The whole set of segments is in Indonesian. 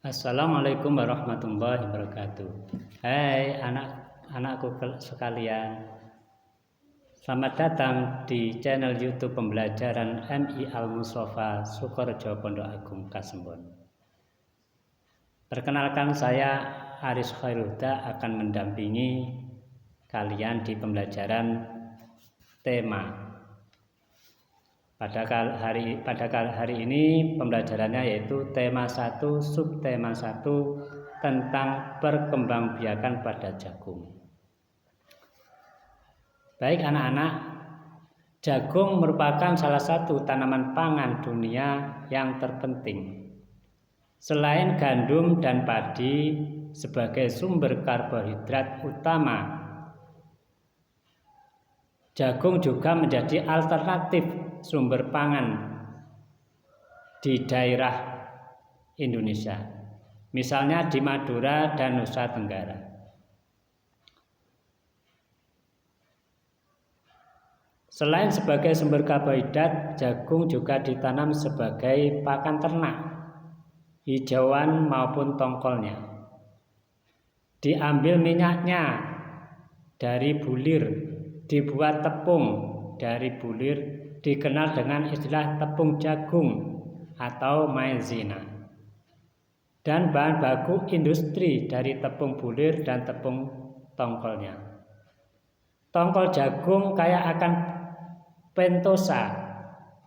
Assalamualaikum warahmatullahi wabarakatuh. Hai anak-anakku sekalian. Selamat datang di channel YouTube pembelajaran MI Al-Mustafa Sukorejo Pondok Agung Kasembon. Perkenalkan, saya Aris Khairuda akan mendampingi kalian di pembelajaran tema. Pada hari ini pembelajarannya yaitu tema 1, subtema 1 tentang perkembangbiakan pada jagung. Baik anak-anak, jagung merupakan salah satu tanaman pangan dunia yang terpenting. Selain gandum dan padi sebagai sumber karbohidrat utama, jagung juga menjadi alternatif sumber pangan di daerah Indonesia, misalnya di Madura dan Nusa Tenggara. Selain sebagai sumber karbohidrat, jagung juga ditanam sebagai pakan ternak, hijauan maupun tongkolnya. Diambil minyaknya dari bulir, dibuat tepung dari bulir, dikenal dengan istilah tepung jagung atau maizena. Dan bahan baku industri dari tepung bulir dan tepung tongkolnya. Tongkol jagung kaya akan pentosa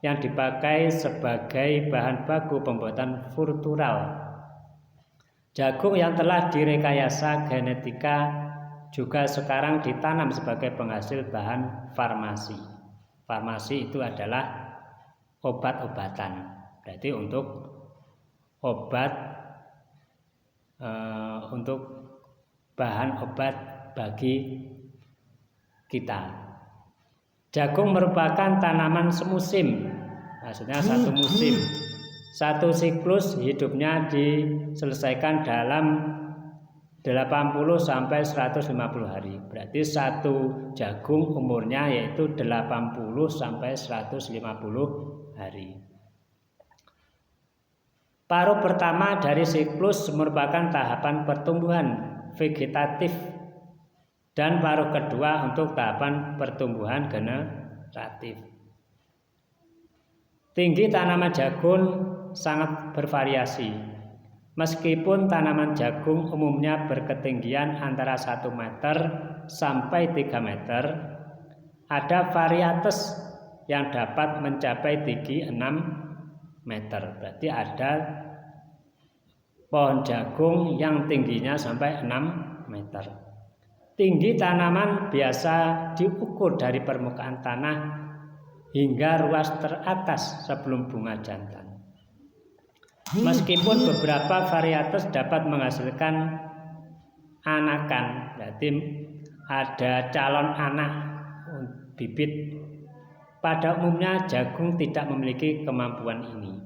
yang dipakai sebagai bahan baku pembuatan furtural. Jagung yang telah direkayasa genetika juga sekarang ditanam sebagai penghasil bahan farmasi. Farmasi itu adalah obat-obatan, berarti untuk obat, untuk bahan obat bagi kita. Jagung merupakan tanaman semusim, maksudnya satu musim. Satu siklus hidupnya diselesaikan dalam 80 sampai 150 hari. Berarti satu jagung umurnya yaitu 80 sampai 150 hari. Paruh pertama dari siklus merupakan tahapan pertumbuhan vegetatif dan paruh kedua untuk tahapan pertumbuhan generatif. Tinggi tanaman jagung sangat bervariasi. Meskipun tanaman jagung umumnya berketinggian antara 1 meter sampai 3 meter, ada varietas yang dapat mencapai tinggi 6 meter. Berarti ada pohon jagung yang tingginya sampai 6 meter. Tinggi tanaman biasa diukur dari permukaan tanah hingga ruas teratas sebelum bunga jantan. Meskipun beberapa varietas dapat menghasilkan anakan, berarti ada calon anak bibit, pada umumnya jagung tidak memiliki kemampuan ini.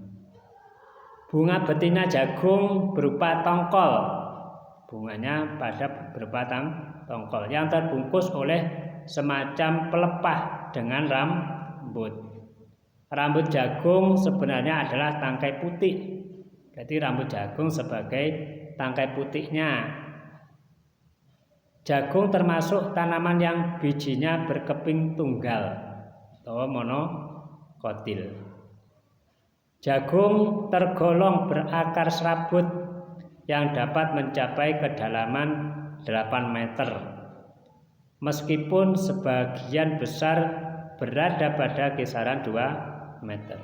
Bunga betina jagung berupa tongkol, bunganya pada berupa tongkol yang terbungkus oleh semacam pelepah dengan rambut. Rambut jagung sebenarnya adalah tangkai putih. Jadi rambut jagung sebagai tangkai putihnya. Jagung termasuk tanaman yang bijinya berkeping tunggal atau monokotil. Jagung tergolong berakar serabut yang dapat mencapai kedalaman 8 meter. Meskipun sebagian besar berada pada kisaran 2 meter.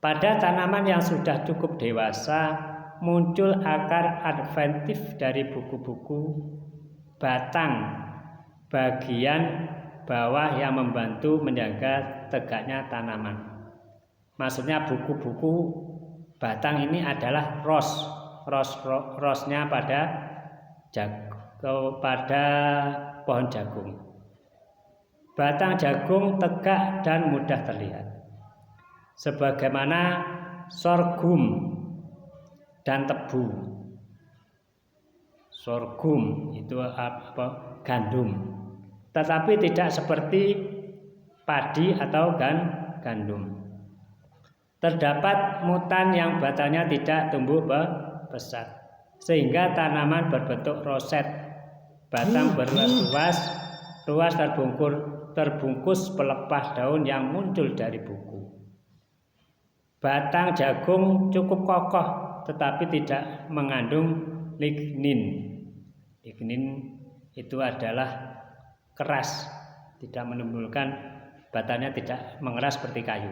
Pada tanaman yang sudah cukup dewasa, muncul akar adventif dari buku-buku batang bagian bawah yang membantu menjaga tegaknya tanaman. Maksudnya buku-buku batang ini adalah rosnya pada pohon jagung. Batang jagung tegak dan mudah terlihat. Sebagaimana sorghum dan tebu. Sorghum itu gandum, tetapi tidak seperti padi atau gandum. Terdapat mutan yang batangnya tidak tumbuh pesat, sehingga tanaman berbentuk roset, batang berluas terbungkus pelepah daun yang muncul dari buku. Batang jagung cukup kokoh tetapi tidak mengandung lignin. Lignin itu adalah keras, tidak menimbulkan batangnya tidak mengeras seperti kayu.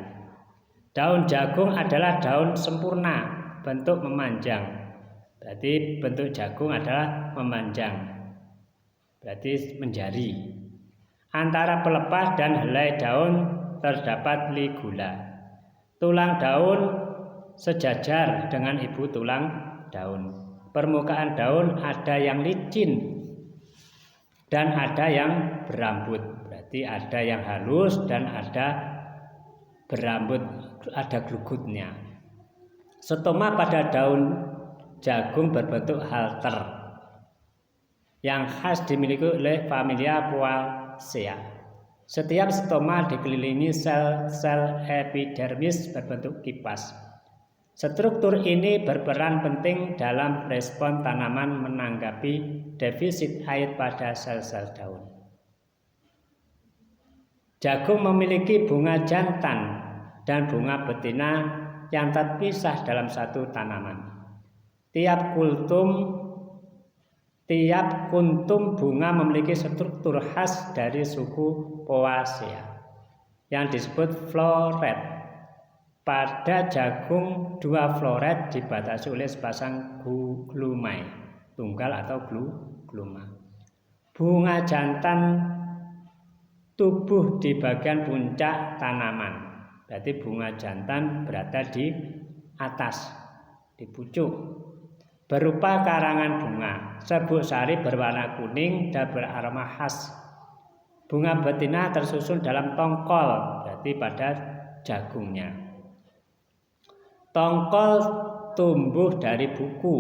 Daun jagung adalah daun sempurna, bentuk memanjang. Berarti bentuk jagung adalah memanjang, berarti menjari. Antara pelepah dan helai daun terdapat ligula. Tulang daun sejajar dengan ibu tulang daun. Permukaan daun ada yang licin dan ada yang berambut. Berarti ada yang halus dan ada berambut, ada glugutnya. Stoma pada daun jagung berbentuk halter yang khas dimiliki oleh familia Poaceae. Setiap stoma dikelilingi sel-sel epidermis berbentuk kipas. Struktur ini berperan penting dalam respon tanaman menanggapi defisit air pada sel-sel daun. Jagung memiliki bunga jantan dan bunga betina yang terpisah dalam satu tanaman. Tiap kuntum bunga memiliki struktur khas dari suku Poaceae yang disebut floret. Pada jagung, dua floret dibatasi oleh sepasang glumae, tunggal atau gluma. Bunga jantan tumbuh di bagian puncak tanaman. Berarti bunga jantan berada di atas, di pucuk, berupa karangan bunga. Serbuk sari berwarna kuning dan beraroma khas. Bunga betina tersusun dalam tongkol, berarti pada jagungnya. Tongkol tumbuh dari buku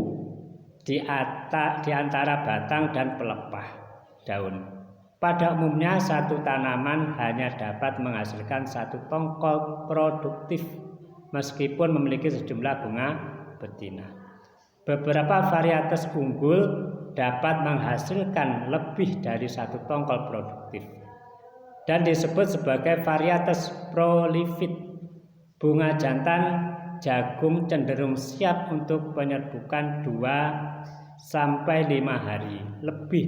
di antara batang dan pelepah daun. Pada umumnya satu tanaman hanya dapat menghasilkan satu tongkol produktif meskipun memiliki sejumlah bunga betina. Beberapa varietas unggul dapat menghasilkan lebih dari satu tongkol produktif dan disebut sebagai varietas prolific. Bunga jantan jagung cenderung siap untuk penyerbukan 2-5 hari lebih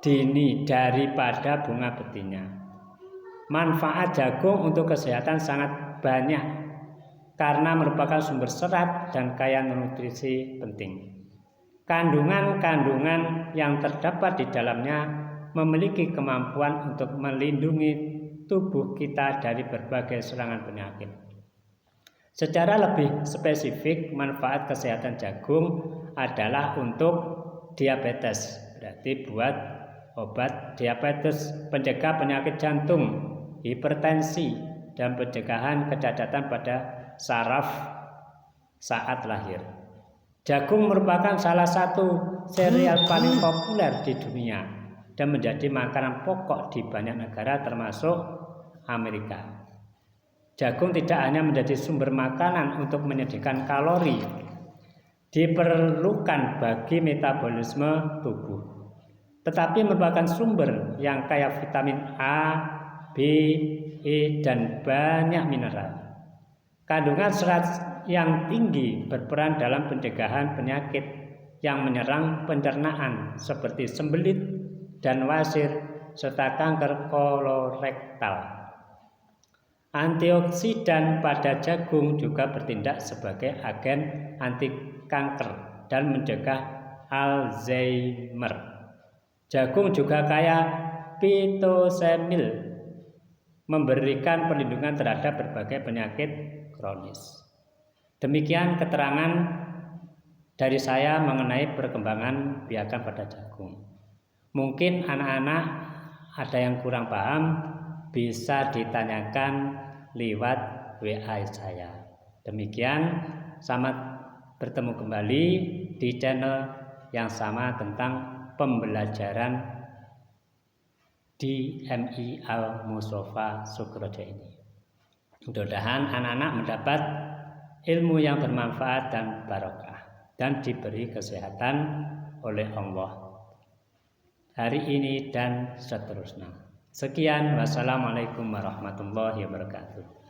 dini daripada bunga betina. Manfaat jagung untuk kesehatan sangat banyak karena merupakan sumber serat dan kaya nutrisi penting. Kandungan-kandungan yang terdapat di dalamnya memiliki kemampuan untuk melindungi tubuh kita dari berbagai serangan penyakit. Secara lebih spesifik, manfaat kesehatan jagung adalah untuk diabetes, berarti buat obat diabetes, pencegah penyakit jantung, hipertensi, dan pencegahan kecacatan pada saraf saat lahir. Jagung merupakan salah satu sereal paling populer di dunia dan menjadi makanan pokok di banyak negara termasuk Amerika. Jagung tidak hanya menjadi sumber makanan untuk menyediakan kalori diperlukan bagi metabolisme tubuh, tetapi merupakan sumber yang kaya vitamin A, B, E, dan banyak mineral. Kandungan serat yang tinggi berperan dalam pencegahan penyakit yang menyerang pencernaan seperti sembelit dan wasir serta kanker kolorektal. Antioksidan pada jagung juga bertindak sebagai agen anti kanker dan mencegah Alzheimer. Jagung juga kaya phytosemil, memberikan perlindungan terhadap berbagai penyakit kronis. Demikian keterangan dari saya mengenai perkembangan biakan pada jagung. Mungkin anak-anak ada yang kurang paham, bisa ditanyakan lewat WA saya. Demikian, selamat bertemu kembali di channel yang sama tentang pembelajaran di MI Al Mustafa Sukroja ini. Mudah-mudahan anak-anak mendapat ilmu yang bermanfaat dan barokah, dan diberi kesehatan oleh Allah hari ini dan seterusnya. Sekian, wassalamualaikum warahmatullahi wabarakatuh.